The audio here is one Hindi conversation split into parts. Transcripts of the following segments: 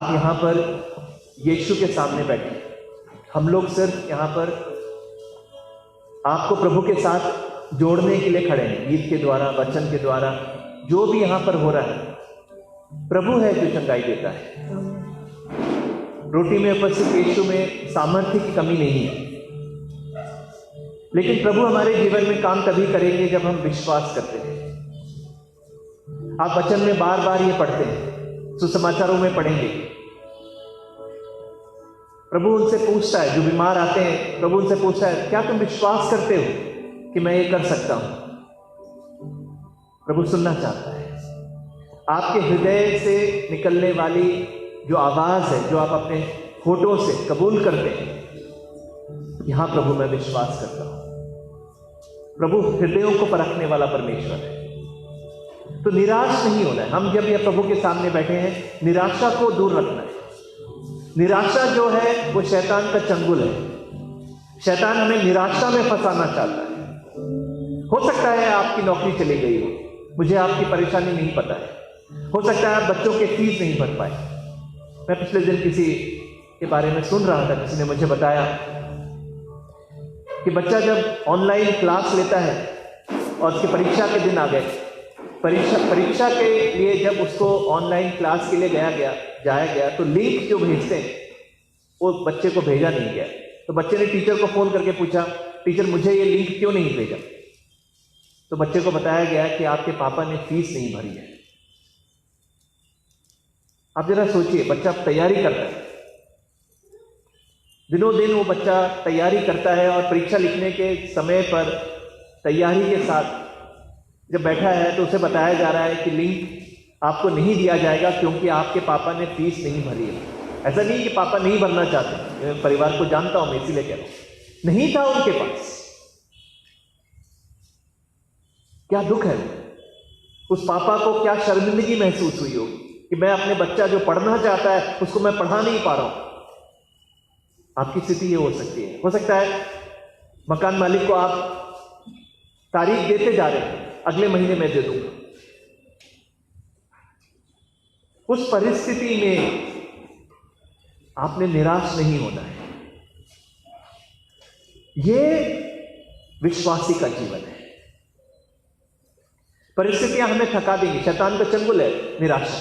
यहाँ पर यीशु के सामने बैठे, हम लोग सिर्फ यहाँ पर आपको प्रभु के साथ जोड़ने के लिए खड़े हैं। गीत के द्वारा, वचन के द्वारा, जो भी यहाँ पर हो रहा है, प्रभु है जो चंगाई देता है। रोटी में उपस्थित यीशु में सामर्थ्य की कमी नहीं है, लेकिन प्रभु हमारे जीवन में काम तभी करेंगे जब हम विश्वास करते हैं। आप वचन में बार बार ये पढ़ते हैं, सुसमाचारों में पढ़ेंगे। प्रभु उनसे पूछता है, जो बीमार आते हैं, प्रभु उनसे पूछता है, क्या तुम विश्वास करते हो कि मैं ये कर सकता हूं? प्रभु सुनना चाहता है। आपके हृदय से निकलने वाली जो आवाज है, जो आप अपने होठों से कबूल करते हैं, यहां प्रभु मैं विश्वास करता हूं। प्रभु हृदयों को परखने वाला परमेश्वर है। तो निराश नहीं होना है। हम जब ये प्रभु के सामने बैठे हैं, निराशा को दूर रखना है। निराशा जो है वो शैतान का चंगुल है। शैतान हमें निराशा में फंसाना चाहता है। हो सकता है आपकी नौकरी चली गई हो, मुझे आपकी परेशानी नहीं पता है। हो सकता है आप बच्चों के फीस नहीं भर पाए। मैं पिछले दिन किसी के बारे में सुन रहा था, किसी ने मुझे बताया कि बच्चा जब ऑनलाइन क्लास लेता है और उसकी परीक्षा के दिन आ गए, परीक्षा के लिए जब उसको ऑनलाइन क्लास के लिए जाया गया तो लिंक जो भेजते हैं वो बच्चे को भेजा नहीं गया। तो बच्चे ने टीचर को फोन करके पूछा, टीचर मुझे ये लिंक क्यों नहीं भेजा? तो बच्चे को बताया गया कि आपके पापा ने फीस नहीं भरी है। आप जरा सोचिए, बच्चा तैयारी करता है, दिनों दिन वो बच्चा तैयारी करता है और परीक्षा लिखने के समय पर तैयारी के साथ जब बैठा है तो उसे बताया जा रहा है कि लिंक आपको नहीं दिया जाएगा क्योंकि आपके पापा ने फीस नहीं भरी है। ऐसा नहीं कि पापा नहीं भरना चाहते, मैं परिवार को जानता हूं, मैं इसीलिए कह रहा हूं, नहीं था उनके पास। क्या दुख है, उस पापा को क्या शर्मिंदगी महसूस हुई होगी कि मैं अपने बच्चा जो पढ़ना चाहता है उसको मैं पढ़ा नहीं पा रहा हूं। आपकी स्थिति ये हो सकती है। हो सकता है मकान मालिक को आप तारीख देते जा रहे हैं, अगले महीने में दे दूंगा। उस परिस्थिति में आपने निराश नहीं होना है। यह विश्वासी का जीवन है। परिस्थितियां हमें थका देंगी। शैतान का चंगुल है निराशा।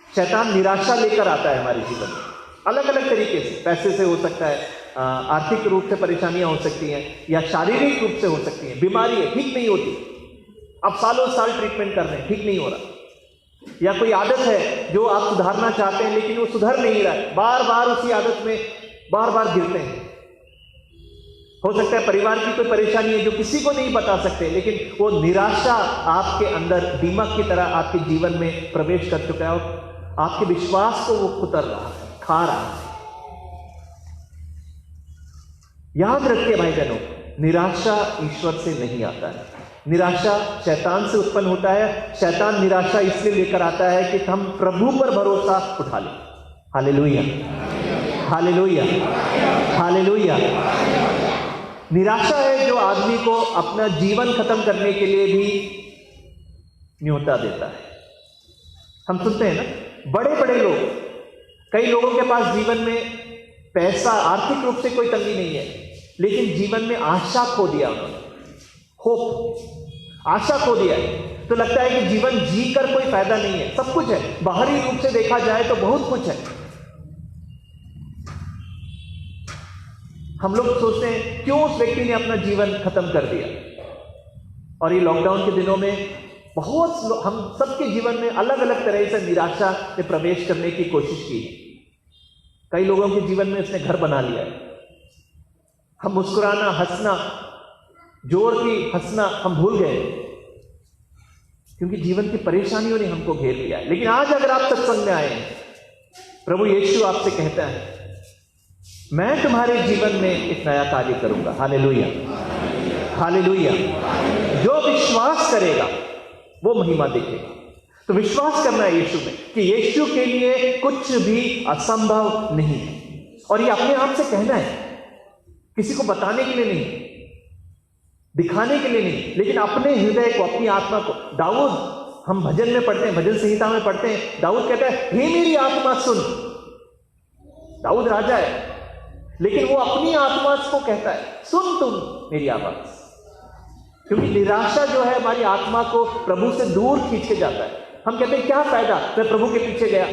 शैतान निराशा लेकर आता है हमारे जीवन में, अलग अलग तरीके से। पैसे से हो सकता है, आर्थिक रूप से परेशानियां हो सकती हैं, या शारीरिक रूप से हो सकती हैं। बीमारी है, ठीक नहीं होती, आप सालों साल ट्रीटमेंट कर रहे हैं, ठीक नहीं हो रहा। या कोई आदत है जो आप सुधारना चाहते हैं लेकिन वो सुधर नहीं रहा है, बार बार उसी आदत में बार बार गिरते हैं। हो सकता है परिवार की कोई परेशानी है जो किसी को नहीं बता सकते, लेकिन वो निराशा आपके अंदर दीमक की तरह आपके जीवन में प्रवेश कर चुका है और आपके विश्वास को वो कुतर रहा है, खा रहा है। याद रखिए भाई बहनों, निराशा ईश्वर से नहीं आता है। निराशा शैतान से उत्पन्न होता है। शैतान निराशा इसलिए लेकर आता है कि हम प्रभु पर भरोसा उठा लें। Hallelujah, hallelujah, hallelujah. निराशा है जो आदमी को अपना जीवन खत्म करने के लिए भी न्योता देता है। हम सुनते हैं ना, बड़े बड़े लोग, कई लोगों के पास जीवन में पैसा, आर्थिक रूप से कोई तंगी नहीं है, लेकिन जीवन में आशा खो दिया उन्होंने, होप, आशा खो दिया है। तो लगता है कि जीवन जीकर कोई फायदा नहीं है। सब कुछ है, बाहरी रूप से देखा जाए तो बहुत कुछ है। हम लोग सोचते हैं क्यों उस व्यक्ति ने अपना जीवन खत्म कर दिया। और ये लॉकडाउन के दिनों में बहुत हम सबके जीवन में अलग अलग तरह से निराशा में प्रवेश करने की कोशिश की है। कई लोगों के जीवन में उसने घर बना लिया है। हम मुस्कुराना, हंसना, जोर की हंसना हम भूल गए क्योंकि जीवन की परेशानियों ने हमको घेर लिया है। लेकिन आज अगर आप सत्संग में आए हैं, प्रभु यीशु आपसे कहता है, मैं तुम्हारे जीवन में एक नया कार्य करूंगा। Hallelujah, hallelujah. जो विश्वास करेगा वो महिमा देखेगा। तो विश्वास करना है यीशु में कि यीशु के लिए कुछ भी असंभव नहीं है। और ये अपने आप से कहना है, किसी को बताने के लिए नहीं, दिखाने के लिए नहीं, लेकिन अपने हृदय को, अपनी आत्मा को। दाऊद हम भजन में पढ़ते हैं, भजन संहिता में पढ़ते हैं, दाऊद कहता है हे मेरी आत्मा सुन। दाऊद राजा है, लेकिन वो अपनी आत्मा को कहता है सुन तुम मेरी आवाज, क्योंकि निराशा जो है हमारी आत्मा को प्रभु से दूर खींच के जाता है। हम कहते हैं क्या फायदा, मैं प्रभु के पीछे गया,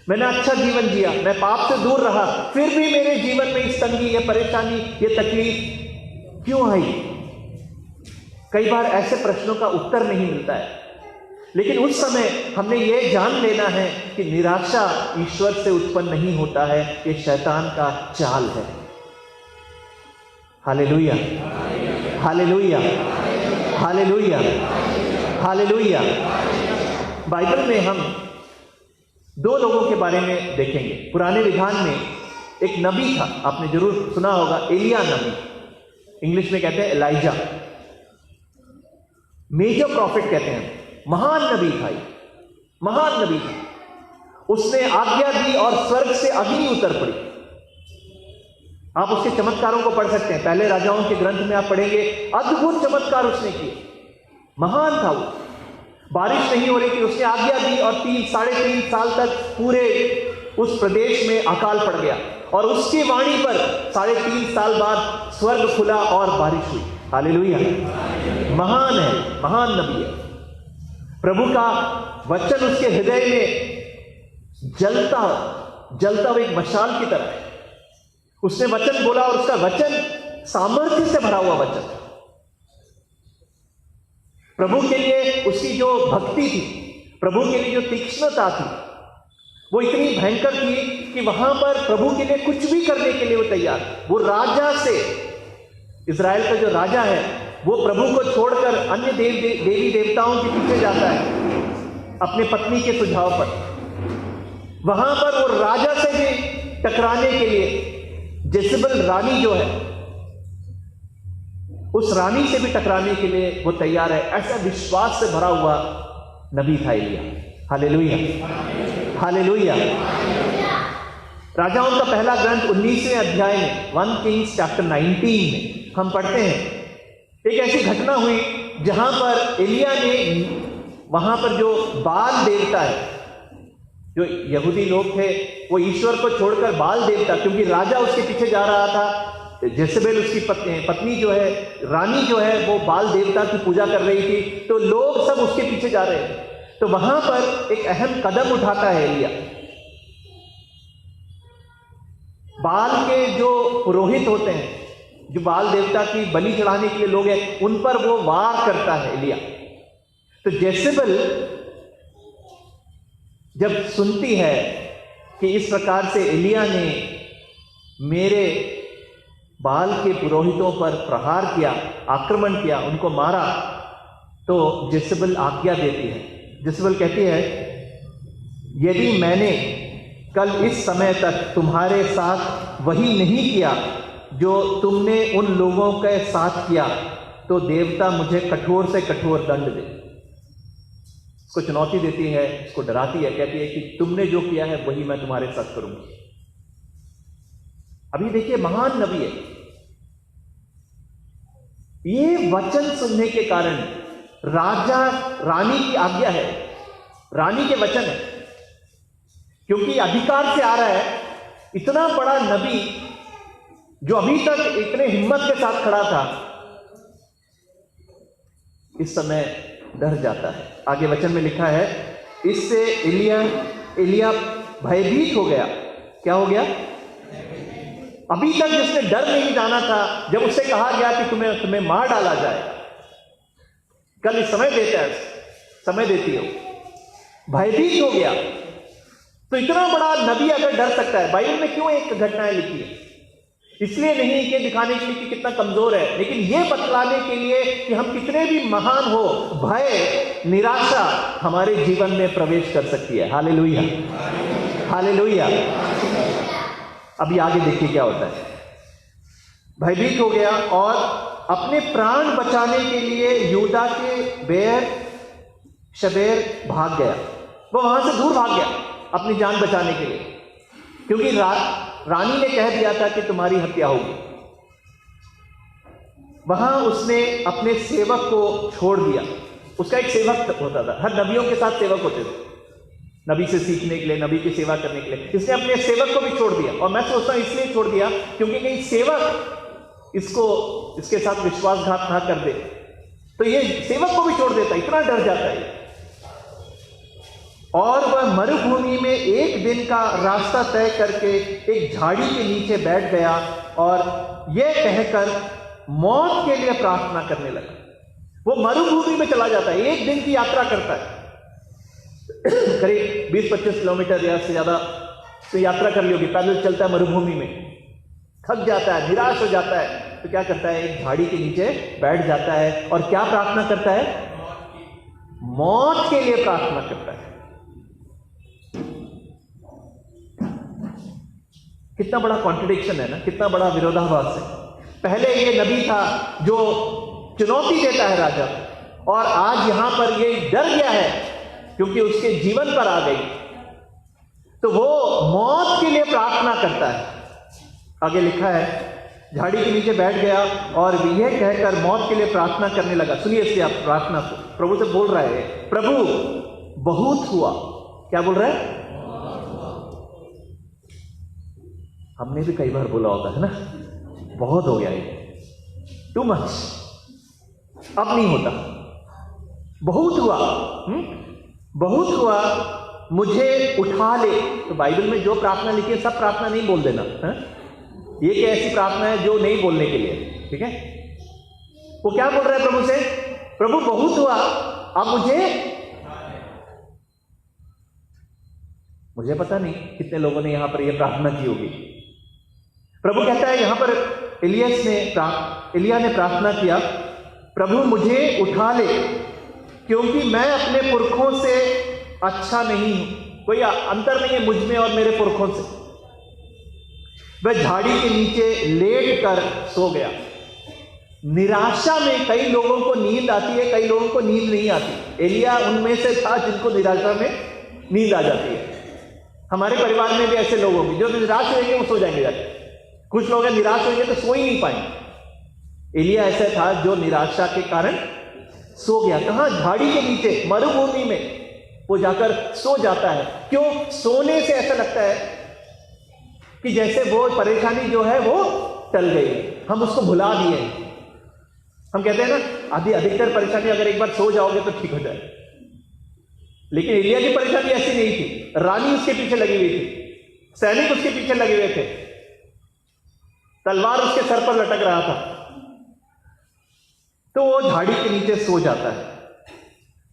मैंने अच्छा जीवन जिया, मैं पाप से दूर रहा, फिर भी मेरे जीवन में इस तंगी, ये परेशानी, ये तकलीफ क्यों आई? कई बार ऐसे प्रश्नों का उत्तर नहीं मिलता है, लेकिन उस समय हमने ये जान लेना है कि निराशा ईश्वर से उत्पन्न नहीं होता है, ये शैतान का चाल है। Hallelujah, hallelujah, hallelujah, hallelujah. Bible में हम दो लोगों के बारे में देखेंगे। पुराने विधान में एक नबी था, आपने जरूर सुना होगा, एलिया नबी, इंग्लिश में कहते हैं एलाइजा, मेजर प्रॉफिट कहते हैं, महान नबी था, महान नबी था। उसने आज्ञा दी और स्वर्ग से अग्नि उतर पड़ी। आप उसके चमत्कारों को पढ़ सकते हैं, पहले राजाओं के ग्रंथ में आप पढ़ेंगे, अद्भुत चमत्कार उसने किए, महान था वो। बारिश नहीं हो रही थी, उसने आज्ञा दी और 3-3.5 साल तक पूरे उस प्रदेश में अकाल पड़ गया, और उसकी वाणी पर 3.5 साल बाद स्वर्ग खुला और बारिश हुई। हालेलुया, महान है, महान नबी है। प्रभु का वचन उसके हृदय में जलता जलता हुआ एक मशाल की तरह है। उसने वचन बोला और उसका वचन सामर्थ्य से भरा हुआ वचन। प्रभु के लिए उसकी जो भक्ति थी, प्रभु के लिए जो तीक्ष्णता थी, वो इतनी भयंकर थी कि वहां पर प्रभु के लिए कुछ भी करने के लिए वो तैयार। वो राजा से, इजराइल का जो राजा है, वो प्रभु को छोड़कर अन्य देवी देवताओं के पीछे जाता है अपने पत्नी के सुझाव पर। वहां पर वो राजा से भी टकराने के लिए, जेजबेल रानी जो है, उस रानी से भी टकराने के लिए वो तैयार है। ऐसा विश्वास से भरा हुआ नबी था एलिया। Hallelujah, hallelujah. राजाओं का पहला ग्रंथ 19वें अध्याय में 1 Kings chapter 19 में हम पढ़ते हैं, एक ऐसी घटना हुई जहां पर एलिया ने, वहां पर जो बाल देवता है, जो यहूदी लोग थे, वो ईश्वर को छोड़कर बाल देवता, क्योंकि राजा उसके पीछे जा रहा था, जेजबेल उसकी पत्नी जो है, रानी जो है, वो बाल देवता की पूजा कर रही थी, तो लोग सब उसके पीछे जा रहे थे। तो वहां पर एक अहम कदम उठाता है एलिया। बाल के जो पुरोहित होते हैं, जो बाल देवता की बलि चढ़ाने के लिए लोग हैं, उन पर वो वार करता है एलिया। तो जेजबेल जब सुनती है कि इस प्रकार से एलिया ने मेरे बाल के पुरोहितों पर प्रहार किया, आक्रमण किया, उनको मारा, तो जेजबेल आज्ञा देती है। जेजबेल कहती है, यदि मैंने कल इस समय तक तुम्हारे साथ वही नहीं किया जो तुमने उन लोगों के साथ किया, तो देवता मुझे कठोर से कठोर दंड दे। उसको चुनौती देती है, उसको डराती है, कहती है कि तुमने जो किया है वही मैं तुम्हारे साथ करूंगी। अभी देखिए, महान नबी है, ये वचन सुनने के कारण, राजा रानी की आज्ञा है, रानी के वचन है, क्योंकि अधिकार से आ रहा है। इतना बड़ा नबी जो अभी तक इतने हिम्मत के साथ खड़ा था, इस समय डर जाता है। आगे वचन में लिखा है, इससे एलिया भयभीत हो गया। क्या हो गया? अभी तक जिसने डर नहीं जाना था, जब उससे कहा गया कि तुम्हें मार डाला जाए, कल इस समय देता है, समय देती हो, भयभीत हो गया। तो इतना बड़ा नबी अगर डर सकता है, बाइबल में क्यों एक घटनाएं लिखी है? इसलिए नहीं कि दिखाने के लिए कि कितना कमजोर है, लेकिन यह बतलाने के लिए कि हम कितने भी महान हो, भय, निराशा हमारे जीवन में प्रवेश कर सकती है। Hallelujah, hallelujah. अभी आगे देखिए क्या होता है। भयभीत हो गया और अपने प्राण बचाने के लिए यूदा के बेर शबेर भाग गया। वो वहां से दूर भाग गया अपनी जान बचाने के लिए, क्योंकि रानी ने कह दिया था कि तुम्हारी हत्या होगी। वहां उसने अपने सेवक को छोड़ दिया, उसका एक सेवक होता था, हर नबियों के साथ सेवक होते थे, नबी से सीखने के लिए, नबी की सेवा करने के लिए। इसने अपने सेवक को भी छोड़ दिया, और मैं सोचता हूं इसलिए छोड़ दिया क्योंकि कहीं सेवक इसके साथ विश्वासघात ना कर दे, तो ये सेवक को भी छोड़ देता, इतना डर जाता है। और वह मरुभूमि में एक दिन का रास्ता तय करके एक झाड़ी के नीचे बैठ गया और यह कहकर मौत के लिए प्रार्थना करने लगा। वो मरुभूमि में चला जाता है, एक दिन की यात्रा करता है, करीब 20-25 किलोमीटर या से ज्यादा तो यात्रा कर ली होगी, पैदल चलता है मरुभूमि में, थक जाता है, निराश हो जाता है, तो क्या करता है, एक झाड़ी के नीचे बैठ जाता है और क्या प्रार्थना करता है, मौत के लिए प्रार्थना करता है। कितना बड़ा कॉन्ट्रडिक्शन है ना, कितना बड़ा विरोधाभास है। पहले ये नबी था जो चुनौती देता है राजा, और आज यहां पर ये डर गया है क्योंकि उसके जीवन पर आ गई, तो वो मौत के लिए प्रार्थना करता है। आगे लिखा है, झाड़ी के नीचे बैठ गया और यह कहकर मौत के लिए प्रार्थना करने लगा। सुनिए इसकी आप प्रार्थना को, प्रभु से बोल रहा है, प्रभु बहुत हुआ। क्या बोल रहा है? हमने भी कई बार बोला होता है ना, बहुत हो गया ये, टू मच, अब नहीं होता, बहुत हुआ, बहुत हुआ, मुझे उठा ले। तो बाइबल में जो प्रार्थना लिखी है सब प्रार्थना नहीं बोल देना है? ये क्या ऐसी प्रार्थना है जो नहीं बोलने के लिए, ठीक है? वो क्या बोल रहा है प्रभु से, प्रभु बहुत हुआ, अब मुझे पता नहीं कितने लोगों ने यहां पर यह प्रार्थना की होगी। प्रभु कहता है यहां पर, एलिया ने प्रार्थना किया, प्रभु मुझे उठा ले क्योंकि मैं अपने पुरखों से अच्छा नहीं हूं, कोई अंतर नहीं है मुझ में और मेरे पुरखों से। वह झाड़ी के नीचे लेट कर सो गया। निराशा में कई लोगों को नींद आती है, कई लोगों को नींद नहीं आती। एलिया उनमें से था जिनको निराशा में नींद आ जाती है। हमारे परिवार में भी ऐसे लोग होंगे जो निराश होंगे वो सो जाएंगे जाके। कुछ लोग निराश होंगे तो सो ही नहीं पाएंगे। एलिया ऐसा था जो निराशा के कारण सो गया। कहां? झाड़ी के नीचे, मरुभूमि में वो जाकर सो जाता है। क्यों? सोने से ऐसा लगता है कि जैसे वो परेशानी जो है वो टल गई, हम उसको भुला दिए। हम कहते हैं ना, अधिकतर परेशानी अगर एक बार सो जाओगे तो ठीक हो जाए, लेकिन एलिया की परेशानी ऐसी नहीं थी। रानी उसके पीछे लगी हुई थी, सैनिक उसके पीछे लगे हुए थे, तलवार उसके सर पर लटक रहा था, तो वो झाड़ी के नीचे सो जाता है।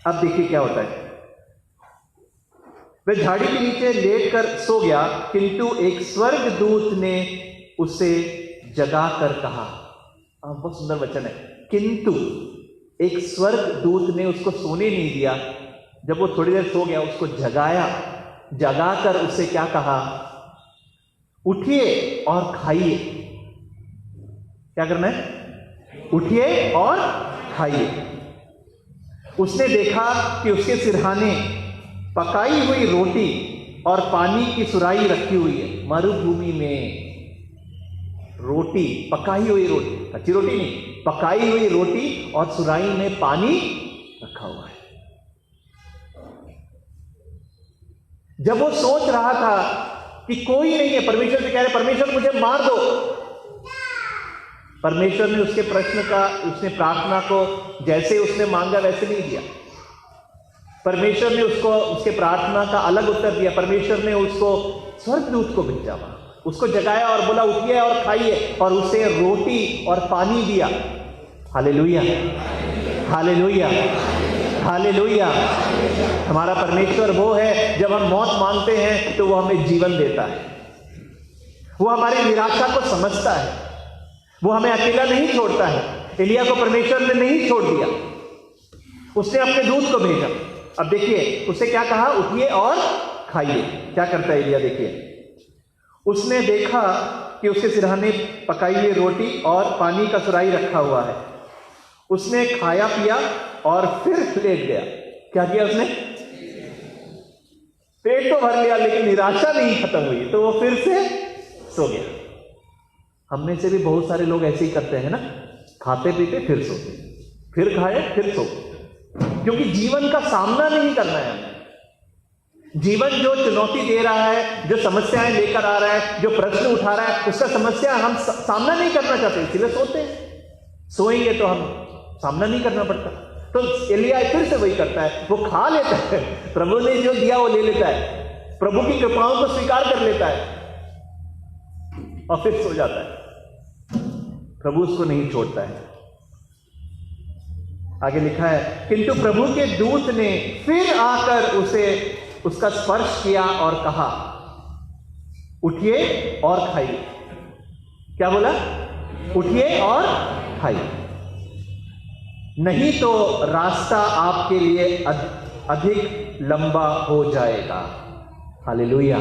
अब देखिए क्या होता है, वह झाड़ी के नीचे लेटकर सो गया, किंतु एक स्वर्गदूत ने उसे जगाकर कहा। बहुत सुंदर वचन है, किंतु एक स्वर्गदूत ने उसको सोने नहीं दिया। जब वो थोड़ी देर सो गया, उसको जगाया, जगाकर उसे क्या कहा, उठिए और खाइए। क्या करना है? उठिए और खाइए। उसने देखा कि उसके सिरहाने पकाई हुई रोटी और पानी की सुराही रखी हुई है। मरुभूमि में रोटी, पकाई हुई रोटी, कच्ची रोटी नहीं, पकाई हुई रोटी और सुराही में पानी रखा हुआ है। जब वो सोच रहा था कि कोई नहीं है, परमेश्वर से कह रहे, परमेश्वर मुझे मार दो, परमेश्वर ने उसके प्रश्न का, उसने प्रार्थना को जैसे उसने मांगा वैसे नहीं दिया। परमेश्वर ने उसको, उसके प्रार्थना का अलग उत्तर दिया। परमेश्वर ने उसको स्वर्गदूत को भेजा, उसको जगाया और बोला उठिए और खाइए, और उसे रोटी और पानी दिया। Hallelujah, hallelujah, hallelujah. हमारा परमेश्वर वो है, जब हम मौत मांगते हैं तो वो हमें जीवन देता है। वो हमारी निराशा को समझता है, वो हमें अकेला नहीं छोड़ता है। एलिया को परमेश्वर ने नहीं छोड़ दिया, उसने अपने दूत को भेजा। अब देखिए उससे क्या कहा, उठिए और खाइए। क्या करता है एलिया? देखिए, उसने देखा कि उसके सिरहाने पकाई हुई रोटी और पानी का सुराही रखा हुआ है। उसने खाया पिया और फिर लेट गया। क्या किया उसने? पेट तो भर लिया, लेकिन निराशा नहीं खत्म हुई, तो वो फिर से सो गया। हमने से भी बहुत सारे लोग ऐसे ही करते हैं ना, खाते पीते फिर सोते, फिर खाए फिर सो, क्योंकि जीवन का सामना नहीं करना है हमें। जीवन जो चुनौती दे रहा है, जो समस्याएं लेकर आ रहा है, जो प्रश्न उठा रहा है, उसका समस्या हम सामना नहीं करना चाहते, इसलिए सोते हैं। सोएंगे तो हम सामना नहीं करना पड़ता। तो एलिया फिर से वही करता है, वो खा लेता है, प्रभु ने जो दिया वो ले लेता है, प्रभु की कृपाओं को स्वीकार कर लेता है और फिर सो जाता है। प्रभु उसको नहीं छोड़ता है। आगे लिखा है, किंतु प्रभु के दूत ने फिर आकर उसे उसका स्पर्श किया और कहा, उठिए और खाइए। क्या बोला? उठिए और खाइए, नहीं तो रास्ता आपके लिए अधिक लंबा हो जाएगा। हालेलुया।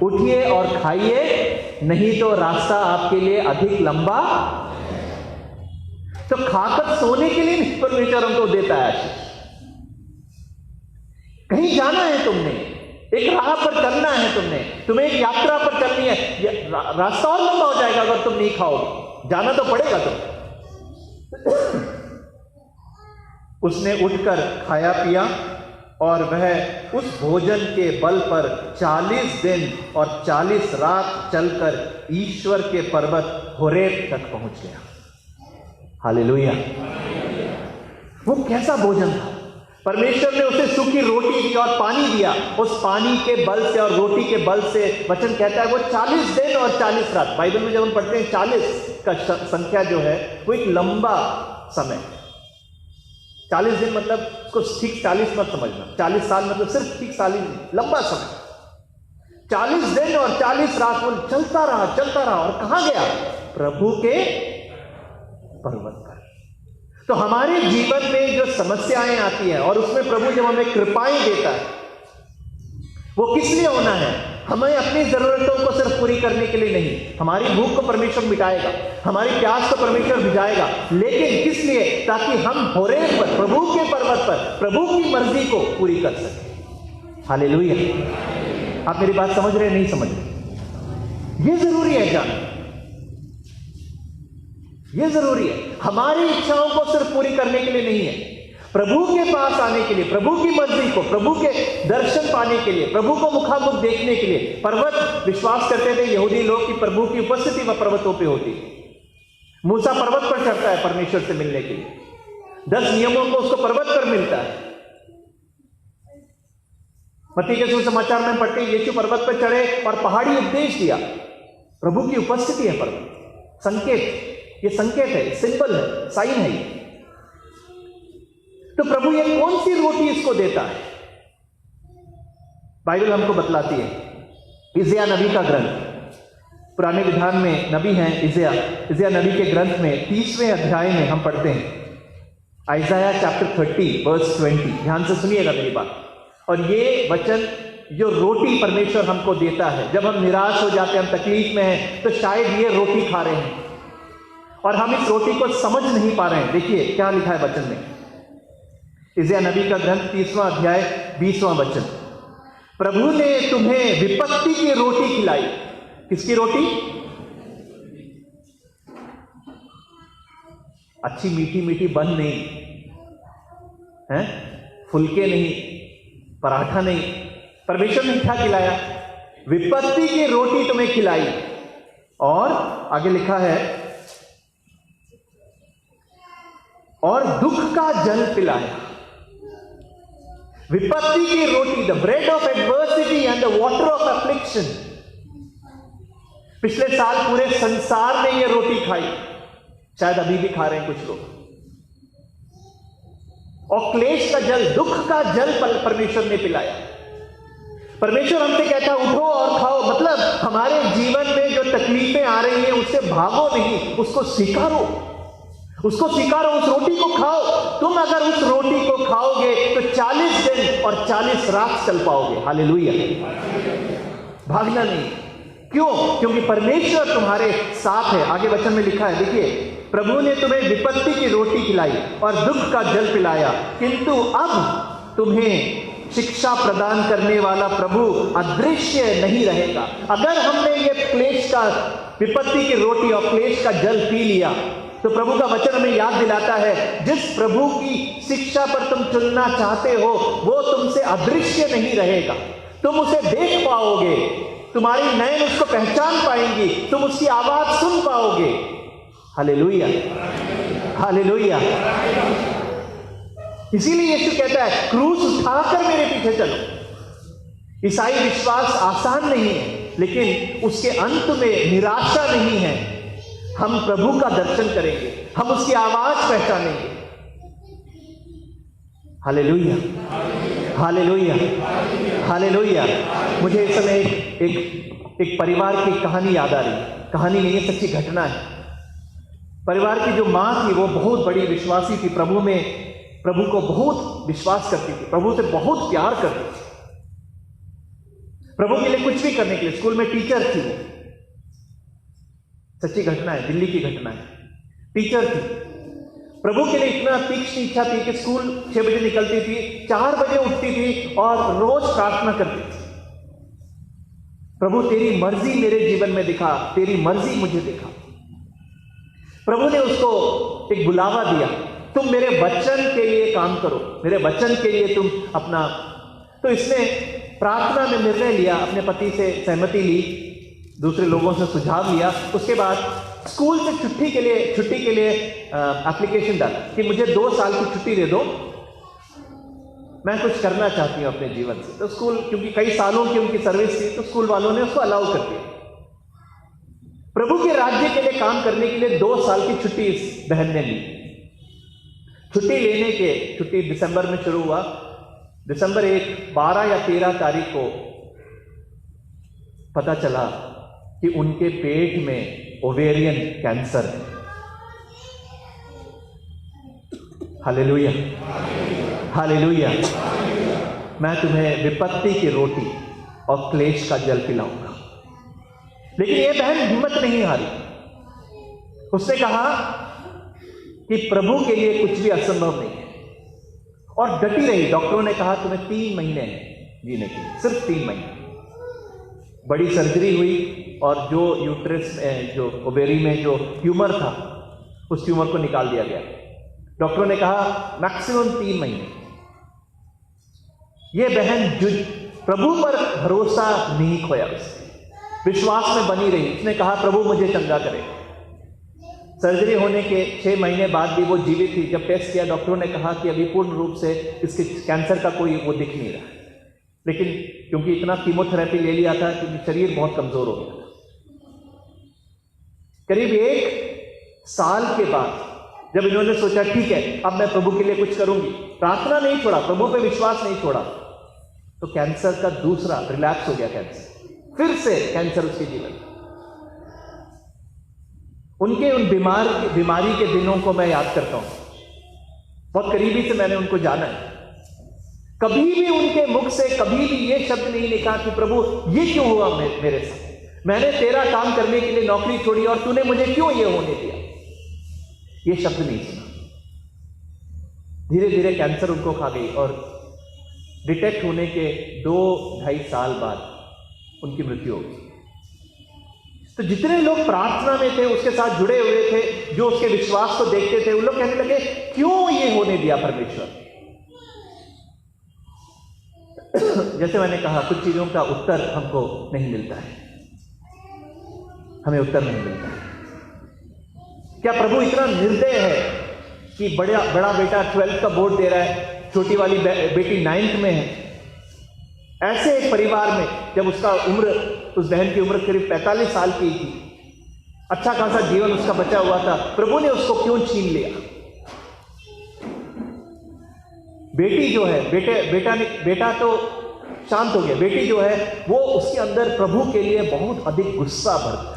उठिए और खाइए, नहीं तो रास्ता आपके लिए अधिक लंबा। तो खाकर सोने के लिए नहीं परमेश्वर हमको देता है आशीष। कहीं जाना है तुमने, एक राह पर चलना है तुम्हें एक यात्रा पर चलनी है, रास्ता और लंबा हो जाएगा अगर तुम नहीं खाओगे, जाना तो पड़ेगा तुम। उसने उठकर खाया पिया और वह उस भोजन के बल पर 40 दिन और 40 रात चलकर ईश्वर के पर्वत होरेब तक पहुंच गया। हालेलुया। वो कैसा भोजन था? परमेश्वर ने उसे सूखी रोटी दी और पानी दिया। उस पानी के बल से और रोटी के बल से वचन कहता है वो 40 दिन और 40 रात। बाइबल में जब हम पढ़ते हैं 40 का संख्या जो है वो एक लंबा समय। 40 दिन मतलब उसको ठीक 40 मत समझना, 40 साल मतलब सिर्फ ठीक 40 दिन, लंबा समय। 40 दिन और 40 रात वो चलता रहा और कहां गया? प्रभु के पर्वत पर। तो हमारे जीवन में जो समस्याएं आती हैं और उसमें प्रभु जब हमें कृपाएं देता है, वो किस लिए होना है? हमें अपनी जरूरतों को सिर्फ पूरी करने के लिए नहीं। हमारी भूख को परमेश्वर मिटाएगा, हमारी प्यास को परमेश्वर बुझाएगा, लेकिन किस लिए? ताकि हम होरेब पर, प्रभु के पर्वत पर, प्रभु की मर्जी को पूरी कर सकें। हालेलुया। आप मेरी बात समझ रहे हैं, नहीं समझ रहे? ये जरूरी है जानना, ये जरूरी है। हमारी इच्छाओं को सिर्फ पूरी करने के लिए नहीं है, प्रभु के पास आने के लिए, प्रभु की मर्जी को, प्रभु के दर्शन पाने के लिए, प्रभु को मुखामुख देखने के लिए। पर्वत, विश्वास करते थे यहूदी लोग कि प्रभु की उपस्थिति वह पर्वतों पे होती। मूसा पर्वत पर चढ़ता है परमेश्वर से मिलने के लिए, 10 नियमों को उसको पर्वत पर मिलता है। मत्ती के सुसमाचार में पढ़ते हैं यीशु पर्वत पर चढ़े और पहाड़ी उपदेश दिया। प्रभु की उपस्थिति है पर्वत, संकेत, ये संकेत है, सिंबल है, साइन है। तो प्रभु ये कौन सी रोटी इसको देता है? बाइबल हमको बतलाती है। इज़िया नबी का ग्रंथ, पुराने विधान में नबी हैं इज़िया नबी के ग्रंथ में 30वें अध्याय में हम पढ़ते हैं आइज़ाया चैप्टर 30 वर्स 20। ध्यान से सुनिएगा मेरी बात। और ये वचन जो रोटी परमेश्वर हमको देता है, जब हम निराश हो जाते हैं, हम तकलीफ में हैं, तो शायद ये रोटी खा रहे हैं और हम इस रोटी को समझ नहीं पा रहे हैं। देखिए क्या लिखा है वचन में, इज़िया नबी का ग्रंथ 30वां अध्याय 20वां वचन। प्रभु ने तुम्हें विपत्ति की रोटी खिलाई। किसकी रोटी? अच्छी मीठी मीठी बन नहीं है, फुलके नहीं, पराठा नहीं, परमेश्वर ने क्या खिलाया? विपत्ति की रोटी तुम्हें खिलाई। और आगे लिखा है, और दुख का जल पिलाया। विपत्ति की रोटी, the bread of adversity and the water of affliction. पिछले साल पूरे संसार ने यह रोटी खाई, शायद अभी भी खा रहे हैं कुछ लोग। और क्लेश का जल, दुख का जल परमेश्वर ने पिलाया। परमेश्वर हमसे कहता है उठो और खाओ, मतलब हमारे जीवन में जो तकलीफें आ रही हैं उससे भागो नहीं, उसको स्वीकारो, उसको स्वीकारो, उस रोटी को खाओ। तुम अगर उस रोटी को खाओगे तो 40 दिन और 40 रात चल पाओगे। हालेलुया। भागना नहीं। क्यों? क्योंकि परमेश्वर तुम्हारे साथ है। आगे वचन में लिखा है, देखिए, प्रभु ने तुम्हें विपत्ति की रोटी खिलाई और दुख का जल पिलाया, किंतु अब तुम्हें शिक्षा प्रदान करने वाला प्रभु अदृश्य नहीं रहेगा। अगर हमने ये क्लेश का, विपत्ति की रोटी और क्लेश का जल पी लिया, तो तो प्रभु का वचन हमें याद दिलाता है, जिस प्रभु की शिक्षा पर तुम चलना चाहते हो वो तुमसे अदृश्य नहीं रहेगा, तुम उसे देख पाओगे, तुम्हारी नयन उसको पहचान पाएंगी, तुम उसकी आवाज सुन पाओगे। Hallelujah, hallelujah. इसीलिए यीशु कहता है, क्रूस उठाकर मेरे पीछे चलो। ईसाई विश्वास आसान नहीं है, लेकिन उसके अंत में निराशा नहीं है। हम प्रभु का दर्शन करेंगे, हम उसकी आवाज पहचानेंगे। Hallelujah, hallelujah, hallelujah. मुझे इस समय एक परिवार की कहानी याद आ रही। कहानी नहीं है, सच्ची घटना है। परिवार की जो मां थी वो बहुत बड़ी विश्वासी थी, प्रभु को बहुत विश्वास करती थी, प्रभु से बहुत प्यार करती थी, प्रभु के लिए कुछ भी करने के लिए। स्कूल में टीचर थी वो, सच्ची घटना है, दिल्ली की घटना है। टीचर थी, प्रभु के लिए इतना तीक्ष्ण इच्छा थी कि स्कूल 6 बजे निकलती थी, 4 बजे उठती थी और रोज प्रार्थना करती थी, प्रभु तेरी मर्जी मेरे जीवन में दिखा, तेरी मर्जी मुझे दिखा। प्रभु ने उसको एक बुलावा दिया, तुम मेरे वचन के लिए काम करो, मेरे वचन के लिए तुम अपना। तो इसने प्रार्थना में निर्णय लिया, अपने पति से सहमति ली, दूसरे लोगों से सुझाव लिया। उसके बाद स्कूल से छुट्टी के लिए एप्लीकेशन डाला कि मुझे 2 साल की छुट्टी दे दो, मैं कुछ करना चाहती हूं अपने जीवन से। तो स्कूल, क्योंकि कई सालों की उनकी सर्विस थी, तो स्कूल वालों ने उसको अलाउ कर दिया। प्रभु के राज्य के लिए काम करने के लिए 2 साल की छुट्टी इस बहन ने ली। छुट्टी दिसंबर में शुरू हुआ। दिसंबर 12 या 13 तारीख को पता चला कि उनके पेट में ओवेरियन कैंसर है। Hallelujah, hallelujah. मैं तुम्हें विपत्ति की रोटी और क्लेश का जल पिलाऊंगा। लेकिन यह बहन हिम्मत नहीं हारी। उसने कहा कि प्रभु के लिए कुछ भी असंभव नहीं है, और डटी रही। डॉक्टरों ने कहा तुम्हें 3 महीने हैं जीने के लिए, सिर्फ 3 महीने। बड़ी सर्जरी हुई और जो यूट्रस में, जो ओवेरी में जो ट्यूमर था, उस ट्यूमर को निकाल दिया गया। डॉक्टरों ने कहा मैक्सिमम 3 महीने। यह बहन जो प्रभु पर भरोसा नहीं खोया, उसने विश्वास में बनी रही। उसने कहा प्रभु मुझे चंगा करेगा। सर्जरी होने के 6 महीने बाद भी वो जीवित थी। जब टेस्ट किया, डॉक्टरों ने कहा कि अभी पूर्ण रूप से इसके कैंसर का कोई वो दिख नहीं रहा, लेकिन क्योंकि इतना कीमोथेरेपी ले लिया था क्योंकि शरीर बहुत कमजोर हो गया था। करीब 1 साल के बाद जब इन्होंने सोचा ठीक है अब मैं प्रभु के लिए कुछ करूंगी, प्रार्थना नहीं छोड़ा, प्रभु पे विश्वास नहीं छोड़ा, तो कैंसर का दूसरा रिलैप्स हो गया। कैंसर फिर से कैंसर उसके जीवन में। उनके उन बीमारी के दिनों को मैं याद करता हूं, बहुत करीबी से मैंने उनको जाना है। कभी भी उनके मुख से कभी भी ये शब्द नहीं निकला कि प्रभु ये क्यों हुआ मेरे साथ, मैंने तेरा काम करने के लिए नौकरी छोड़ी और तूने मुझे क्यों ये होने दिया, ये शब्द नहीं सुना। धीरे धीरे कैंसर उनको खा गई और डिटेक्ट होने के 2-2.5 साल बाद उनकी मृत्यु हो गई। तो जितने लोग प्रार्थना में थे, उसके साथ जुड़े हुए थे, जो उसके विश्वास को देखते थे, उन लोग कहने लगे क्यों ये होने दिया परमेश्वर। जैसे मैंने कहा, कुछ चीजों का उत्तर हमको नहीं मिलता है, हमें उत्तर नहीं मिलता है। क्या प्रभु इतना निर्दय है कि बड़ा बेटा 12th का बोर्ड दे रहा है, छोटी वाली बेटी 9th में है। ऐसे एक परिवार में जब उस बहन की उम्र करीब 45 साल की थी, अच्छा खासा जीवन उसका बचा हुआ था, प्रभु ने उसको क्यों छीन लिया। बेटी जो है, बेटा तो शांत हो गया, बेटी जो है वो उसके अंदर प्रभु के लिए बहुत अधिक गुस्सा भरता।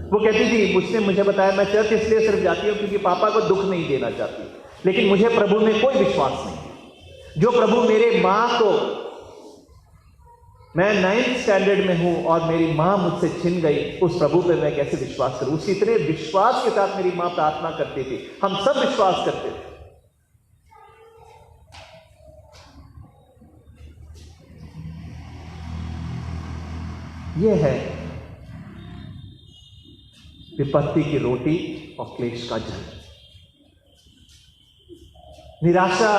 वो कहती थी, उसने मुझे बताया मैं चर्च इसलिए सिर्फ जाती हूं क्योंकि पापा को दुख नहीं देना चाहती, लेकिन मुझे प्रभु में कोई विश्वास नहीं। जो प्रभु मेरे मां को, मैं 9th स्टैंडर्ड में हूं और मेरी मां मुझसे छिन गई, उस प्रभु पे मैं कैसे विश्वास करूं। उसी इतने विश्वास के साथ मेरी मां प्रार्थना करती थी, हम सब विश्वास करते थे। यह है विपत्ति की रोटी और क्लेश का जल। निराशा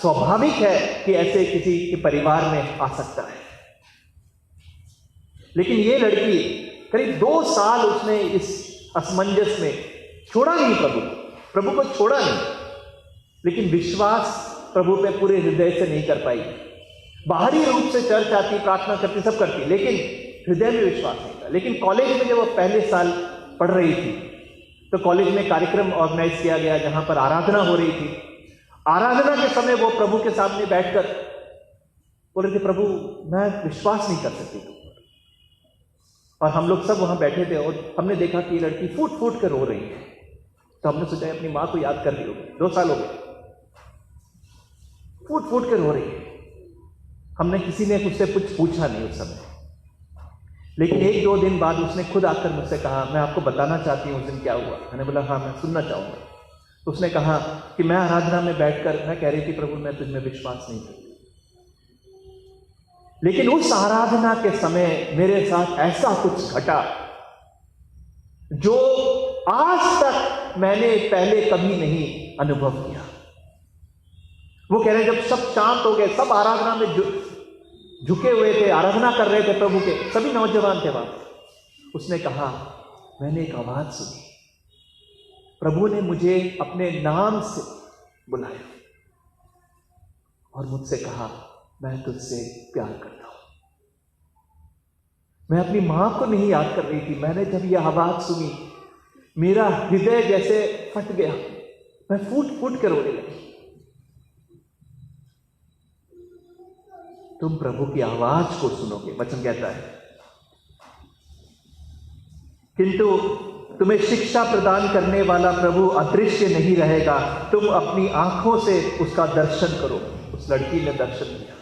स्वाभाविक है कि ऐसे किसी के परिवार में आ सकता है, लेकिन ये लड़की करीब 2 साल उसने इस असमंजस में छोड़ा नहीं, प्रभु को छोड़ा नहीं, लेकिन विश्वास प्रभु पे पूरे हृदय से नहीं कर पाई। बाहरी रूप से चर्च आती, प्रार्थना करती, सब करती, लेकिन हृदय में विश्वास नहीं था। लेकिन कॉलेज में जब वो पहले साल पढ़ रही थी तो कॉलेज में कार्यक्रम ऑर्गेनाइज किया गया जहां पर आराधना हो रही थी। आराधना के समय वो प्रभु के सामने बैठकर बोल रहे थे, प्रभु मैं विश्वास नहीं कर सकती तुम पर। और हम लोग सब वहां बैठे थे और हमने देखा कि ये लड़की फूट फूट कर रो रही है। तो हमने सोचा अपनी माँ को याद कर ली होगी, 2 साल हो गए, फूट फूट कर रो रही है। हमने किसी ने उससे कुछ पूछा नहीं उस समय, लेकिन 1-2 दिन बाद उसने खुद आकर मुझसे कहा, मैं आपको बताना चाहती हूँ उस दिन क्या हुआ। मैंने बोला हाँ मैं सुनना चाहूंगा। तो उसने कहा कि मैं आराधना में बैठकर मैं कह रही थी, प्रभु मैं तुझमें विश्वास नहीं करती, लेकिन उस आराधना के समय मेरे साथ ऐसा कुछ घटा जो आज तक मैंने पहले कभी नहीं अनुभव किया। वो कह रहे हैं जब सब शांत हो गए, सब आराधना में झुके हुए थे, आराधना कर रहे थे प्रभु के, सभी नौजवान थे वहां, उसने कहा मैंने एक आवाज सुनी, प्रभु ने मुझे अपने नाम से बुलाया और मुझसे कहा मैं तुझसे प्यार करता हूं। मैं अपनी मां को नहीं याद कर रही थी, मैंने जब यह आवाज सुनी मेरा हृदय जैसे फट गया, मैं फूट फूट कर रोने लगी। तुम प्रभु की आवाज को सुनोगे, वचन कहता है, किंतु तुम्हें शिक्षा प्रदान करने वाला प्रभु अदृश्य नहीं रहेगा, तुम अपनी आंखों से उसका दर्शन करो। उस लड़की ने दर्शन किया।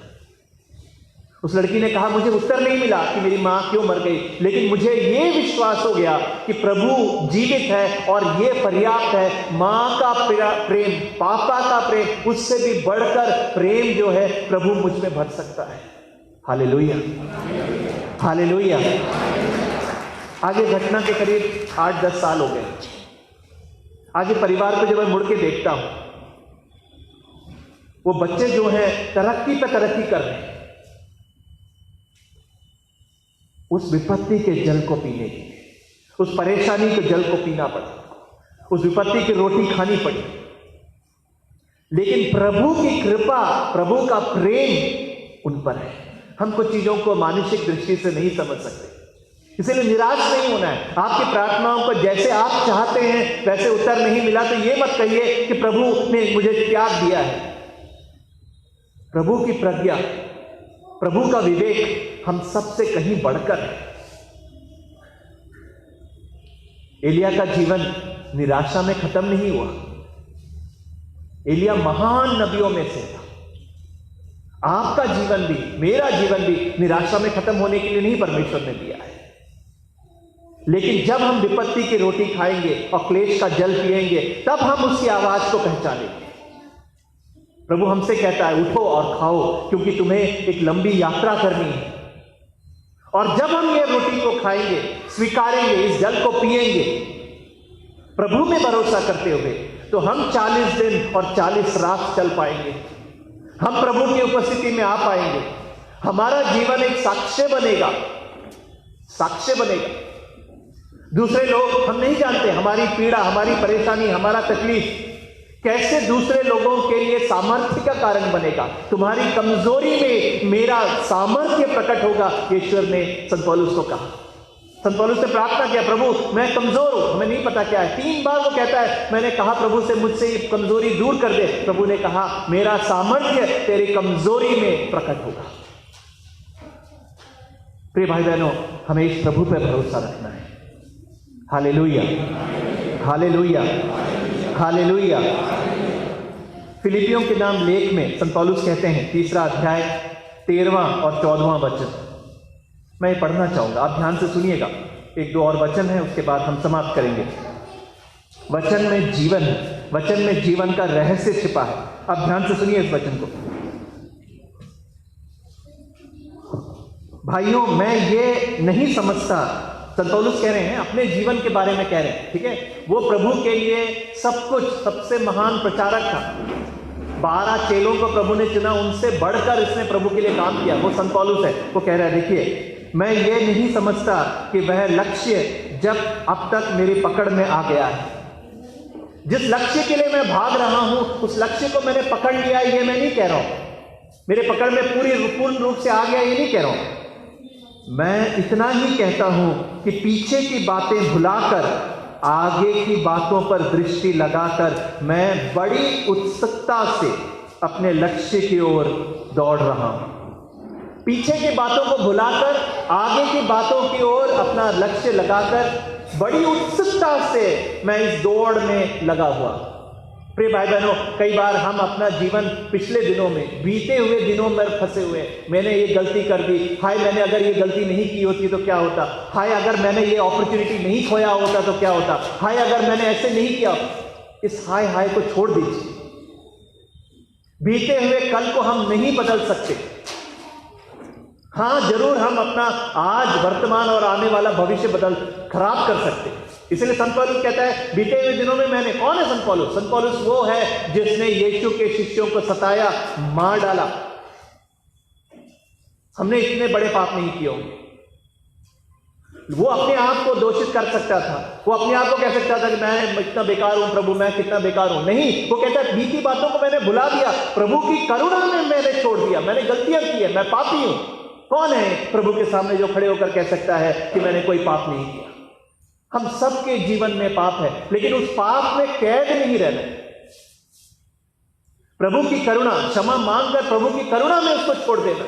उस लड़की ने कहा मुझे उत्तर नहीं मिला कि मेरी मां क्यों मर गई, लेकिन मुझे यह विश्वास हो गया कि प्रभु जीवित है और यह पर्याप्त है। मां का प्रेम, पापा का प्रेम, उससे भी बढ़कर प्रेम जो है प्रभु मुझ में भर सकता है। Hallelujah, hallelujah. आगे घटना के करीब 8-10 साल हो गए। आगे परिवार को जब मैं मुड़ के देखता हूं, वो बच्चे जो हैं तरक्की पे तरक्की कर रहे हैं। उस विपत्ति के जल को पीने के लिए, उस परेशानी के जल को पीना पड़ा, उस विपत्ति की रोटी खानी पड़ी, लेकिन प्रभु की कृपा, प्रभु का प्रेम उन पर है। हम कुछ चीजों को मानसिक दृष्टि से नहीं समझ सकते, इसलिए निराश नहीं होना है। आपकी प्रार्थनाओं को जैसे आप चाहते हैं वैसे उत्तर नहीं मिला तो ये मत कहिए कि प्रभु ने मुझे त्याग दिया है। प्रभु की प्रज्ञा, प्रभु का विवेक हम सबसे कहीं बढ़कर है। एलिया का जीवन निराशा में खत्म नहीं हुआ। एलिया महान नबियों में से था। आपका जीवन भी, मेरा जीवन भी निराशा में खत्म होने के लिए नहीं परमेश्वर ने दिया है। लेकिन जब हम विपत्ति की रोटी खाएंगे और क्लेश का जल पिएंगे, तब हम उसकी आवाज को पहचानेंगे। प्रभु हमसे कहता है उठो और खाओ, क्योंकि तुम्हें एक लंबी यात्रा करनी है। और जब हम ये रोटी को खाएंगे, स्वीकारेंगे, इस जल को पिएंगे, प्रभु में भरोसा करते हुए, तो हम 40 दिन और 40 रात चल पाएंगे। हम प्रभु की उपस्थिति में आ पाएंगे। हमारा जीवन एक साक्ष्य बनेगा, साक्ष्य बनेगा। दूसरे लोग, हम नहीं जानते हमारी पीड़ा, हमारी परेशानी, हमारा तकलीफ कैसे दूसरे लोगों के लिए सामर्थ्य का कारण बनेगा। तुम्हारी कमजोरी में मेरा सामर्थ्य प्रकट होगा, ईश्वर ने संत पौलुस को कहा। संत पौलुस ने प्रार्थना किया, प्रभु मैं कमजोर हूं, हमें नहीं पता क्या है। 3 बार वो कहता है मैंने कहा प्रभु से मुझसे ये कमजोरी दूर कर दे। प्रभु ने कहा मेरा सामर्थ्य तेरी कमजोरी में प्रकट होगा। प्रिय भाई बहनों, हमें इस प्रभु पर भरोसा रखना है। Hallelujah, hallelujah, hallelujah. फिलिपियों के नाम लेख में संत पौलुस कहते हैं, 3 अध्याय 13वां और 14वां वचन, मैं पढ़ना चाहूंगा, आप ध्यान से सुनिएगा। 1-2 और वचन है, उसके बाद हम समाप्त करेंगे। वचन में जीवन है, वचन में जीवन का रहस्य छिपा है। आप ध्यान से सुनिए इस वचन को। भाइयों, मैं ये नहीं समझता, संत पौलुस कह रहे हैं, अपने जीवन के बारे में कह रहे हैं, ठीक है। वो प्रभु के लिए सब कुछ, सबसे महान प्रचारक था। 12 चेलों को प्रभु ने चुना, उनसे बढ़कर इसने प्रभु के लिए काम किया। वो संत पौलुस है, वो कह रहा है, देखिए मैं ये नहीं समझता कि वह लक्ष्य जब अब तक मेरी पकड़ में आ गया है। जिस लक्ष्य के लिए मैं भाग रहा हूं, उस लक्ष्य को मैंने पकड़ लिया, ये मैं नहीं कह रहा हूं। मेरे पकड़ में पूर्ण रूप से आ गया, ये नहीं कह रहा हूं। मैं इतना ही कहता हूं कि पीछे की बातें भुलाकर आगे की बातों पर दृष्टि लगाकर मैं बड़ी उत्सुकता से अपने लक्ष्य की ओर दौड़ रहा हूं। पीछे की बातों को भुलाकर आगे की बातों की ओर अपना लक्ष्य लगाकर बड़ी उत्सुकता से मैं इस दौड़ में लगा हुआ। प्रिय भाई बहनों, कई बार हम अपना जीवन पिछले दिनों में, बीते हुए दिनों में फंसे हुए, मैंने ये गलती कर दी, हाय मैंने अगर ये गलती नहीं की होती तो क्या होता, हाय अगर मैंने ये अपॉर्चुनिटी नहीं खोया होता तो क्या होता, हाय अगर मैंने ऐसे नहीं किया। इस हाय हाय को छोड़ दीजिए। बीते हुए कल को हम नहीं बदल सकते। हाँ, जरूर हम अपना आज, वर्तमान और आने वाला भविष्य खराब कर सकते। इसलिए संत पौलुस कहता है, बीते हुए दिनों में मैंने, कौन है संत पौलुस? संत पौलुस वो है जिसने यीशु के शिष्यों को सताया, मार डाला। हमने इतने बड़े पाप नहीं किए होंगे। वो अपने आप को दोषित कर सकता था, वो अपने आप को कह सकता था कि मैं इतना बेकार हूं प्रभु, मैं कितना बेकार हूं। नहीं, वो कहता है बीती बातों को मैंने भुला दिया, प्रभु की करुणा में मैंने छोड़ दिया, मैंने गलतियां की है, मैं पापी हूं। कौन है प्रभु के सामने जो खड़े होकर कह सकता है कि मैंने कोई पाप नहीं किया? हम सबके जीवन में पाप है, लेकिन उस पाप में कैद नहीं रहना। प्रभु की करुणा, क्षमा मांगकर प्रभु की करुणा में उसको छोड़ देना।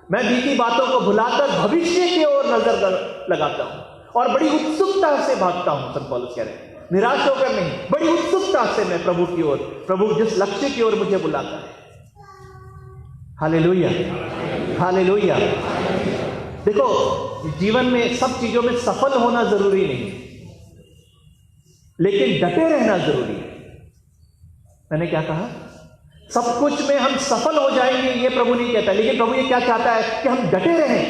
मैं बीती बातों को भुलाकर भविष्य की ओर नजर लगाता हूं और बड़ी उत्सुकता से भागता हूं। संत पौलुस कह रहे हैं, निराश होकर नहीं, बड़ी उत्सुकता से मैं प्रभु की ओर, प्रभु जिस लक्ष्य की ओर मुझे बुलाता है। Hallelujah, hallelujah. देखो, जीवन में सब चीजों में सफल होना जरूरी नहीं, लेकिन डटे रहना जरूरी है। मैंने क्या कहा? सब कुछ में हम सफल हो जाएंगे ये प्रभु नहीं कहता, लेकिन प्रभु ये क्या चाहता है कि हम डटे रहें,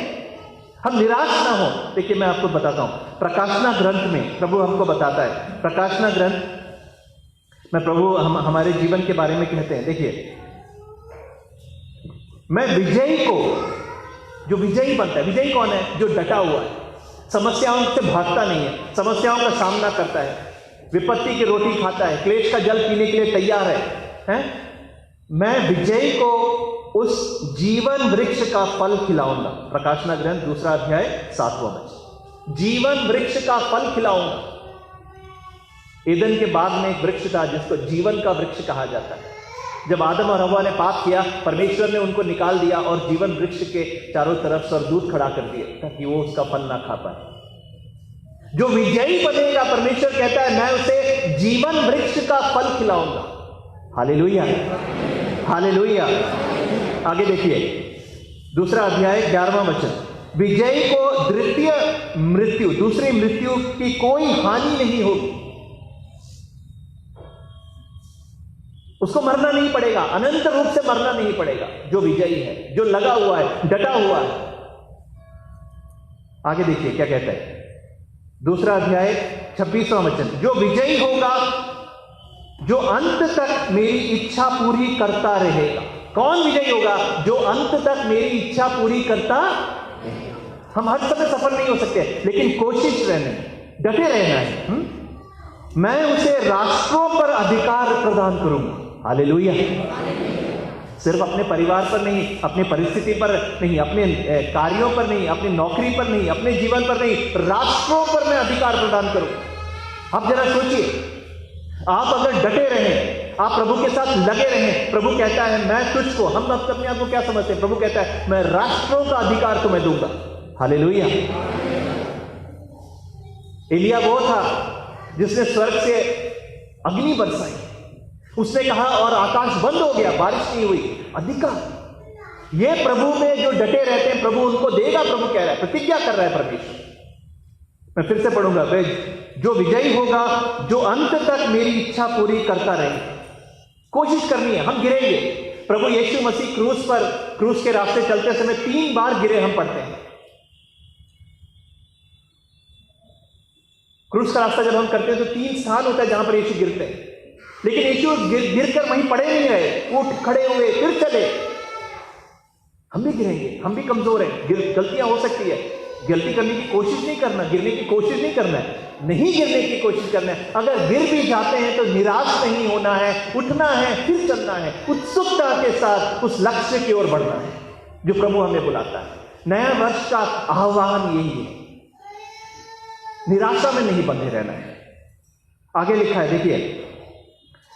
हम निराश ना हो। देखिए मैं आपको बताता हूं, प्रकाशना ग्रंथ में प्रभु हमको बताता है, प्रकाशना ग्रंथ में प्रभु हमारे जीवन के बारे में कहते हैं। देखिए, मैं विजयी को, जो विजयी बनता है, विजयी कौन है? जो डटा हुआ है, समस्याओं से भागता नहीं है, समस्याओं का सामना करता है, विपत्ति की रोटी खाता है, क्लेश का जल पीने के लिए तैयार है? मैं विजयी को उस जीवन वृक्ष का फल खिलाऊंगा। प्रकाशना ग्रंथ 2 अध्याय 7वां वचन, जीवन वृक्ष का फल खिलाऊंगा। ईदन के बाग में एक वृक्ष था जिसको जीवन का वृक्ष कहा जाता है। जब आदम और हव्वा ने पाप किया, परमेश्वर ने उनको निकाल दिया और जीवन वृक्ष के चारों तरफ सरदूत खड़ा कर दिए ताकि वो उसका फल ना खा पाए। जो विजयी बनेगा, परमेश्वर कहता है मैं उसे जीवन वृक्ष का फल खिलाऊंगा। Hallelujah, hallelujah. आगे देखिए, 2 अध्याय 11वां वचन, विजयी को द्वितीय मृत्यु, दूसरी मृत्यु की कोई हानि नहीं होगी। उसको मरना नहीं पड़ेगा, अनंत रूप से मरना नहीं पड़ेगा। जो विजयी है, जो लगा हुआ है, डटा हुआ है। आगे देखिए क्या कहता है, 2 अध्याय 26वां वचन, जो विजयी होगा, जो अंत तक मेरी इच्छा पूरी करता रहेगा। कौन विजयी होगा? जो अंत तक मेरी इच्छा पूरी करता। हम हर समय सफल नहीं हो सकते, लेकिन कोशिश रहना, डटे रहना है। मैं उसे राष्ट्रों पर अधिकार प्रदान करूंगा। हालेलुया। सिर्फ अपने परिवार पर नहीं, अपनी परिस्थिति पर नहीं, अपने कार्यों पर नहीं, अपनी नौकरी पर नहीं, अपने जीवन पर नहीं, राष्ट्रों पर मैं अधिकार प्रदान करूंगा। आप जरा सोचिए, आप अगर डटे रहें, आप प्रभु के साथ लगे रहें, प्रभु कहता है मैं तुझको, हम अपने आप को क्या समझते हैं? प्रभु कहता है मैं राष्ट्रों का अधिकार तुम्हें दूंगा। हालेलुया। एलिया वो था जिसने स्वर्ग से अग्नि बरसाई, उसने कहा और आकाश बंद हो गया, बारिश नहीं हुई। अधिकार ये प्रभु में जो डटे रहते हैं, प्रभु उनको देगा। प्रभु कह रहा है, प्रतिज्ञा कर रहा है परमेश्वर। मैं फिर से पढ़ूंगा, जो विजयी होगा, जो अंत तक मेरी इच्छा पूरी करता रहे। कोशिश करनी है, हम गिरेंगे। प्रभु यीशु मसीह क्रूस के रास्ते चलते समय 3 बार गिरे, हम पढ़ते हैं। क्रूस का रास्ता जब हम करते हैं तो 3 स्थान होता है जहां पर यीशु गिरते हैं, लेकिन यीशु गिर कर वहीं पड़े नहीं रहे, उठ खड़े हुए फिर चले। हम भी गिरेंगे, हम भी कमजोर हैं, गलतियां हो सकती है। गलती करने की कोशिश नहीं करना, गिरने की कोशिश नहीं करना है, नहीं गिरने की कोशिश करना है। अगर गिर भी जाते हैं तो निराश नहीं होना है, उठना है, फिर चलना है, उत्सुकता के साथ उस लक्ष्य की ओर बढ़ना है जो प्रभु हमें बुलाता है। नया वर्ष का आह्वान यही है, निराशा में नहीं बंधे रहना है। आगे लिखा है, देखिए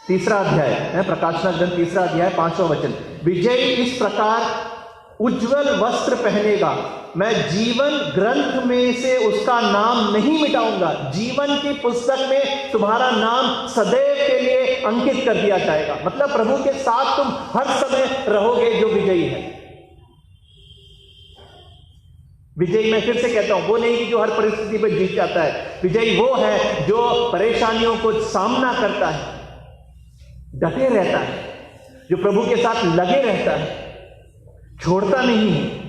3रा अध्याय है, प्रकाशना ग्रंथ 3रा अध्याय 5वां वचन। विजयी इस प्रकार उज्जवल वस्त्र पहनेगा, मैं जीवन ग्रंथ में से उसका नाम नहीं मिटाऊंगा। जीवन की पुस्तक में तुम्हारा नाम सदैव के लिए अंकित कर दिया जाएगा। मतलब प्रभु के साथ तुम हर समय रहोगे जो विजयी है। विजयी मैं फिर से कहता हूं, वो नहीं कि जो हर परिस्थिति पर जीत जाता है। विजयी वो है जो परेशानियों को सामना करता है, डटे रहता है, जो प्रभु के साथ लगे रहता है, छोड़ता नहीं है।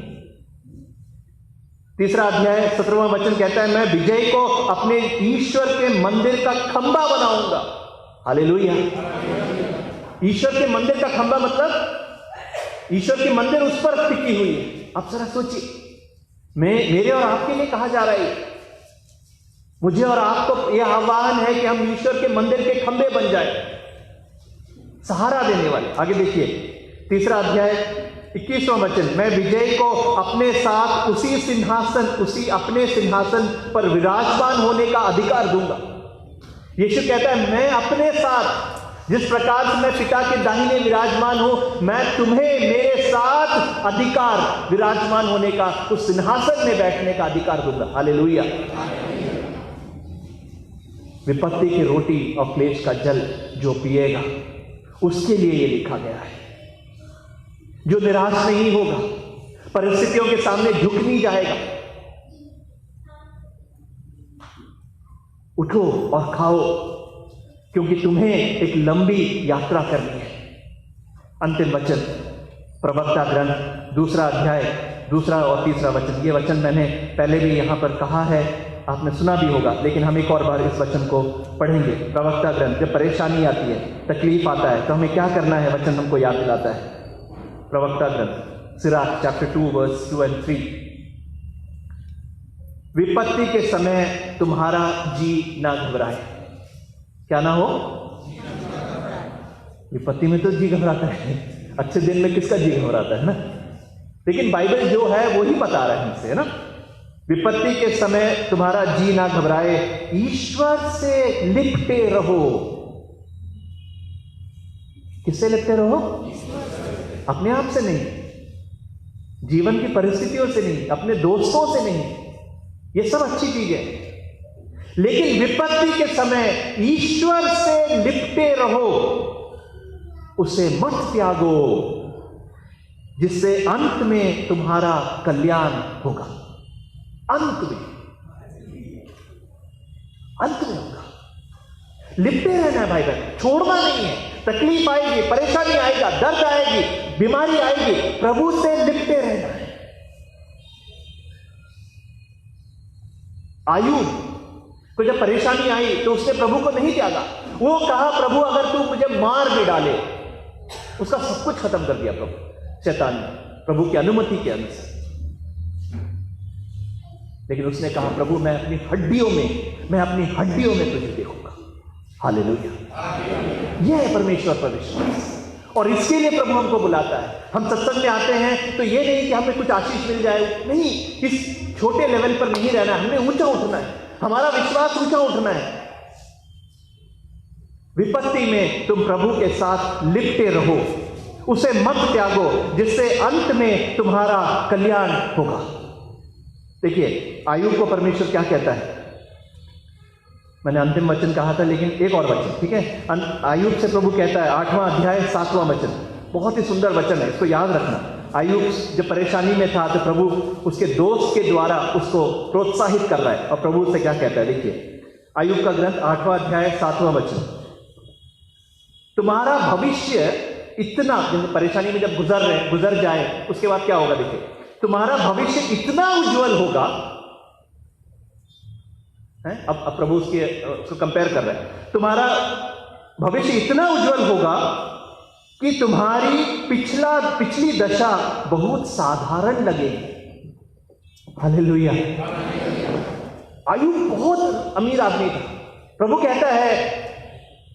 3रा अध्याय 17वां वचन कहता है, मैं विजय को अपने ईश्वर के मंदिर का खंबा बनाऊंगा। हालेलुया। ईश्वर के मंदिर का खंबा मतलब ईश्वर के मंदिर उस पर टिकी हुई है। आप जरा सोचिए, मेरे और आपके लिए कहा जा रहा है, मुझे और आपको यह आह्वान है कि हम ईश्वर के मंदिर के खंबे बन जाए, सहारा देने वाले। आगे देखिए 3रा अध्याय 21वां वचन, मैं विजय को अपने साथ उसी अपने सिंहासन पर विराजमान होने का अधिकार दूंगा। यीशु कहता है, मैं अपने साथ जिस प्रकार से मैं पिता के दाहिने विराजमान हूं, मैं तुम्हें मेरे साथ अधिकार विराजमान होने का, उस सिंहासन में बैठने का अधिकार दूंगा। हालेलुया। विपत्ति की रोटी और क्लेश का जल जो पिएगा, उसके लिए यह लिखा गया है। जो निराश नहीं होगा, परिस्थितियों के सामने झुक नहीं जाएगा। उठो और खाओ, क्योंकि तुम्हें एक लंबी यात्रा करनी है। अंतिम वचन, प्रवक्ता ग्रंथ 2रा अध्याय 2रा और 3रा वचन। ये वचन मैंने पहले भी यहां पर कहा है, आपने सुना भी होगा, लेकिन हम एक और बार इस वचन को पढ़ेंगे। प्रवक्ता ग्रंथ, जब परेशानी आती है, तकलीफ आता है, तो हमें क्या करना है, वचन हमको याद दिलाता है। प्रवक्ता ग्रंथ सिराक चैप्टर 2 वर्स 2 and 3। विपत्ति के समय तुम्हारा जी ना घबराए। क्या ना हो? विपत्ति में तो जी घबराता है, अच्छे दिन में किसका जी घबराता है ना। लेकिन बाइबल जो है वो ही बता रहा है हमसे, है ना। विपत्ति के समय तुम्हारा जी ना घबराए, ईश्वर से लिपटे रहो। किससे लिपटे रहो? अपने आप से नहीं, जीवन की परिस्थितियों से नहीं, अपने दोस्तों से नहीं, ये सब अच्छी चीज है, लेकिन विपत्ति के समय ईश्वर से लिपटे रहो, उसे मत त्यागो, जिससे अंत में तुम्हारा कल्याण होगा। अंत में होगा। लिपटे रहना है भाई बहन, छोड़ना नहीं है। तकलीफ आएगी, परेशानी आएगा, दर्द आएगी, बीमारी आएगी, प्रभु से लिपटे रहना है। आयूब को जब परेशानी आई तो उसने प्रभु को नहीं त्यागा। वो कहा, प्रभु अगर तू मुझे मार भी डाले, उसका सब कुछ खत्म कर दिया प्रभु, शैतान ने, प्रभु की अनुमति के अनुसार। लेकिन उसने कहा, प्रभु मैं अपनी हड्डियों में तुझे देखूंगा। हालेलुया। यह है परमेश्वर पर विश्वास, और इसके लिए प्रभु हमको बुलाता है। हम सत्संग में आते हैं तो ये नहीं कि हमें कुछ आशीष मिल जाए, नहीं, इस छोटे लेवल पर नहीं रहना है, हमें ऊंचा उठना है, हमारा विश्वास ऊंचा उठना है। विपत्ति में तुम प्रभु के साथ लिपटे रहो, उसे मत त्यागो, जिससे अंत में तुम्हारा कल्याण होगा। देखिए आयूब को परमेश्वर क्या कहता है, मैंने अंतिम वचन कहा था, लेकिन एक और वचन, ठीक है। आयूब से प्रभु कहता है, 8वां अध्याय 7वां वचन, बहुत ही सुंदर वचन है, इसको याद रखना। आयूब जब परेशानी में था तो प्रभु उसके दोस्त के द्वारा उसको प्रोत्साहित कर रहा है, और प्रभु उससे क्या कहता है, देखिए आयूब का ग्रंथ 8वां अध्याय 7वां वचन। तुम्हारा भविष्य इतना, परेशानी में जब गुजर जाए उसके बाद क्या होगा, देखिए तुम्हारा भविष्य इतना उज्जवल होगा, है। अब प्रभु उसको कंपेयर कर रहे हैं, तुम्हारा भविष्य इतना उज्जवल होगा कि तुम्हारी पिछली दशा बहुत साधारण लगेगी। हालेलुया। अय्यूब बहुत अमीर आदमी था। प्रभु कहता है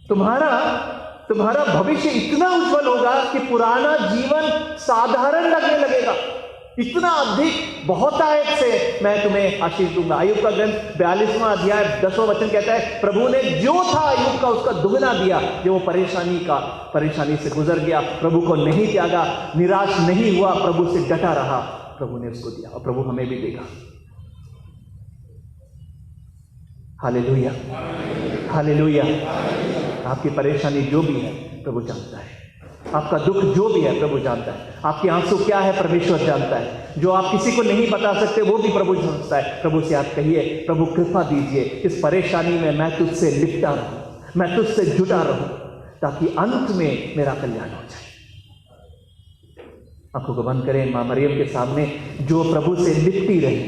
तुम्हारा भविष्य इतना उज्जवल होगा कि पुराना जीवन साधारण लगने लगेगा। इतना अधिक बहुतायत से मैं तुम्हें आशीष दूंगा। अय्यूब का ग्रंथ 42वां अध्याय 10वां वचन कहता है, प्रभु ने जो था अय्यूब का उसका दुगना दिया। जो वो परेशानी से गुजर गया, प्रभु को नहीं त्यागा, निराश नहीं हुआ, प्रभु से डटा रहा, प्रभु ने उसको दिया और प्रभु हमें भी देगा। Hallelujah, hallelujah. आपकी परेशानी जो भी है प्रभु जानता है, आपका दुख जो भी है प्रभु जानता है, आपके आंसू क्या है परमेश्वर जानता है, जो आप किसी को नहीं बता सकते वो भी प्रभु समझता है। प्रभु से आप कहिए, प्रभु कृपा दीजिए, इस परेशानी में मैं तुझसे लिपटा रहूं, मैं तुझसे जुटा रहूं, ताकि अंत में मेरा कल्याण हो जाए। आंखों को बंद करें। मां मरियम के सामने जो प्रभु से लिपटी रही,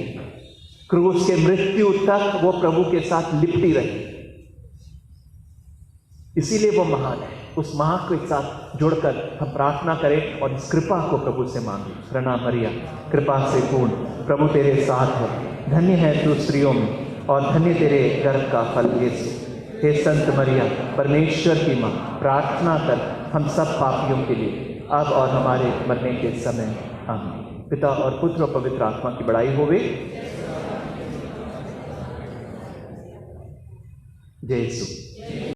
क्रूस के मृत्यु तक वो प्रभु के साथ लिपटी रही, इसीलिए वो महान है। उस महा के साथ जुड़कर हम प्रार्थना करें और इस कृपा को प्रभु से मांगे। प्रणाम मरिया, कृपा से पूर्ण, प्रभु तेरे साथ है, धन्य है तू स्त्रियों में और धन्य तेरे गर्भ का फल यीशु। हे संत मरिया, परमेश्वर की मां, प्रार्थना कर हम सब पापियों के लिए, अब और हमारे मरने के समय। आमीन। पिता और पुत्र और पवित्र आत्मा की बड़ाई होवे। जय यीशु।